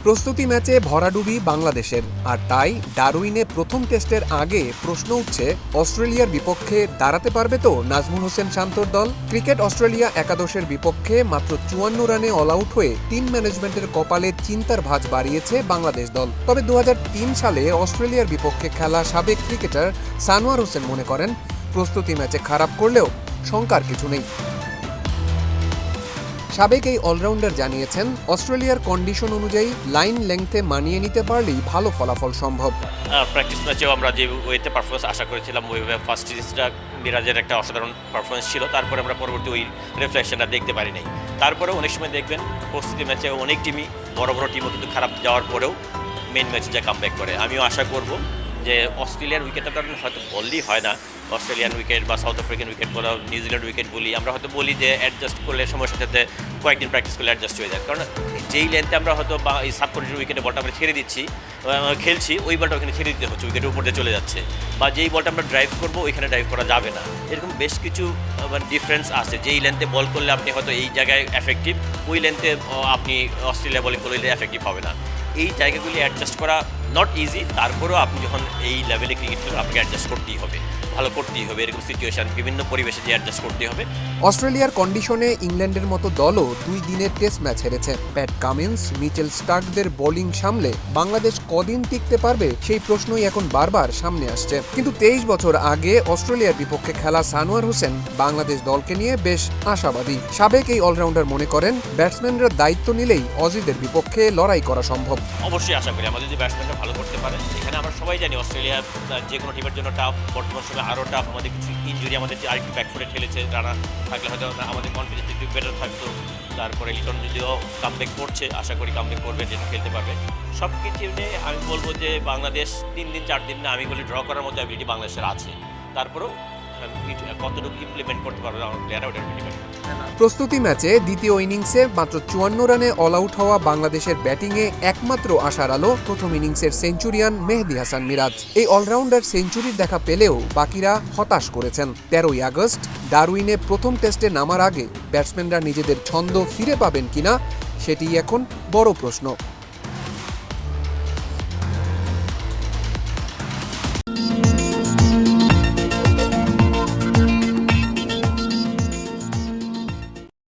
প্রস্তুতি ম্যাচে ভরাডুবি বাংলাদেশের, আর তাই ডারউইনে প্রথম টেস্টের আগে প্রশ্ন উঠছে অস্ট্রেলিয়ার বিপক্ষে দাঁড়াতে পারবে তো নাজমুল হোসেন শান্তর দল। ক্রিকেট অস্ট্রেলিয়া একাদশের বিপক্ষে মাত্র 54 রানে অল আউট হয়ে টিম ম্যানেজমেন্টের কপালে চিন্তার ভাঁজ বাড়িয়েছে বাংলাদেশ দল। তবে 2003 সালে অস্ট্রেলিয়ার বিপক্ষে খেলা সাবেক ক্রিকেটার সানোয়ার হোসেন মনে করেন, প্রস্তুতি ম্যাচে খারাপ করলেও শঙ্কার কিছু নেই। সাবেক এই অলরাউন্ডার জানিয়েছেন, অস্ট্রেলিয়ার কন্ডিশন অনুযায়ী লাইন লেংথে মানিয়ে নিতে পারলেই ভালো ফলাফল সম্ভব। প্র্যাকটিস ম্যাচেও আমরা যে ওয়েতে পারফরমেন্স আশা করেছিলাম, ওইভাবে ফার্স্ট ইনিংসটা মিরাজের একটা অসাধারণ পারফরমেন্স ছিল। তারপরে আমরা পরবর্তী ওই রিফ্লেকশনটা দেখতে পারি নাই। তারপরে অনেক সময় দেখবেন প্রস্তুতি ম্যাচে অনেক টিমই বড় বড় টিমও কিন্তু খারাপ যাওয়ার পরেও মেন ম্যাচে যা কামব্যাক করে। আমিও আশা করব যে অস্ট্রেলিয়ার উইকেটের কারণে হয়তো বললেই হয় না, অস্ট্রেলিয়ান উইকেট বা সাউথ আফ্রিকান উইকেট বলো, নিউজিল্যান্ড উইকেট বলি, আমরা হয়তো বলি যে অ্যাডজাস্ট করলে সময়ের সাথে কয়েকদিন প্র্যাকটিস করলে অ্যাডজাস্ট হয়ে যায়। কারণ যেই লেন্থে আমরা হয়তো বা এই সাবকন্টিনেন্টাল উইকেটে বলটা আমরা ছেড়ে দিচ্ছি, খেলছি, ওই বলটা ওখানে ছেড়ে দিতে হচ্ছে, উইকেটের উপর দিয়ে চলে যাচ্ছে, বা যেই বলটা আমরা ড্রাইভ করবো ওইখানে ড্রাইভ করা যাবে না। এরকম বেশ কিছু ডিফারেন্স আছে। যেই লেন্থে বল করলে আপনি হয়তো এই জায়গায় এফেক্টিভ, ওই লেন্থে আপনি অস্ট্রেলিয়া বলিং করলে এফেক্টিভ হবে না। এই জায়গাগুলি অ্যাডজাস্ট করা নট ইজি। তারপরেও আপনি যখন এই লেভেলে ক্রিকেট খেলেন, আপনাকে অ্যাডজাস্ট করতেই হবে, ভালো করতেই হবে। এরকম সিচুয়েশন বিভিন্ন পরিবেশে যে অ্যাডজাস্ট করতেই হবে। অস্ট্রেলিয়ার কন্ডিশনে ইংল্যান্ডের মতো দলও 2 দিনের টেস্ট ম্যাচ হেরেছে। প্যাট কামিন্স, মিচেল স্টার্কদের বোলিং সামলে বাংলাদেশ কদিন টিকতে পারবে সেই প্রশ্নই এখন বারবার সামনে আসছে। কিন্তু 23 বছর আগে অস্ট্রেলিয়ার বিপক্ষে খেলা সানোয়ার হোসেন বাংলাদেশ দলকে নিয়ে বেশ আশাবাদী। সাবেক এই অলরাউন্ডার মনে করেন, ব্যাটসম্যানরা দায়িত্ব নিলেই অজিদের বিপক্ষে লড়াই করা সম্ভব। অবশ্যই আশা করি আমাদের যদি ব্যাটসম্যানরা ভালো করতে পারে। এখানে আমরা সবাই জানি অস্ট্রেলিয়া যে কোনো টিমের জন্য টাফ, বর্তমান সময় আরও টাফ। আমাদের কিছু ইনজুরি আমাদের যে আরেকটু ব্যাকফুটে ঠেলেছে, রানা থাকলে হয়তো আমাদের কনফিডেন্স একটু বেটার থাকতো। তারপরে লিটন যদিও কামব্যাক করছে, আশা করি কামব্যাক করবে, যেটা খেলতে পারবে। সব কিছু নিয়ে আমি বলবো যে বাংলাদেশ 3 দিন 4 দিন না, আমি বলি ড্র করার মতো অ্যাবিলিটি বাংলাদেশের আছে। তারপরেও কতটুকু ইমপ্লিমেন্ট করতে পারবে আমার প্লেয়াররা, ওটার ডিপেন্ড। প্রস্তুতি ম্যাচে দ্বিতীয় ইনিংসে মাত্র 54 রানে অল আউট হওয়া বাংলাদেশের ব্যাটিংয়ে একমাত্র আশার আলো প্রথম ইনিংসের সেঞ্চুরিয়ান মেহেদী হাসান মিরাজ। এই অলরাউন্ডার সেঞ্চুরির দেখা পেলেও বাকিরা হতাশ করেছেন। 13ই আগস্ট ডারউইনে প্রথম টেস্টে নামার আগে ব্যাটসম্যানরা নিজেদের ছন্দ ফিরে পাবেন কিনা, সেটি এখন বড় প্রশ্ন।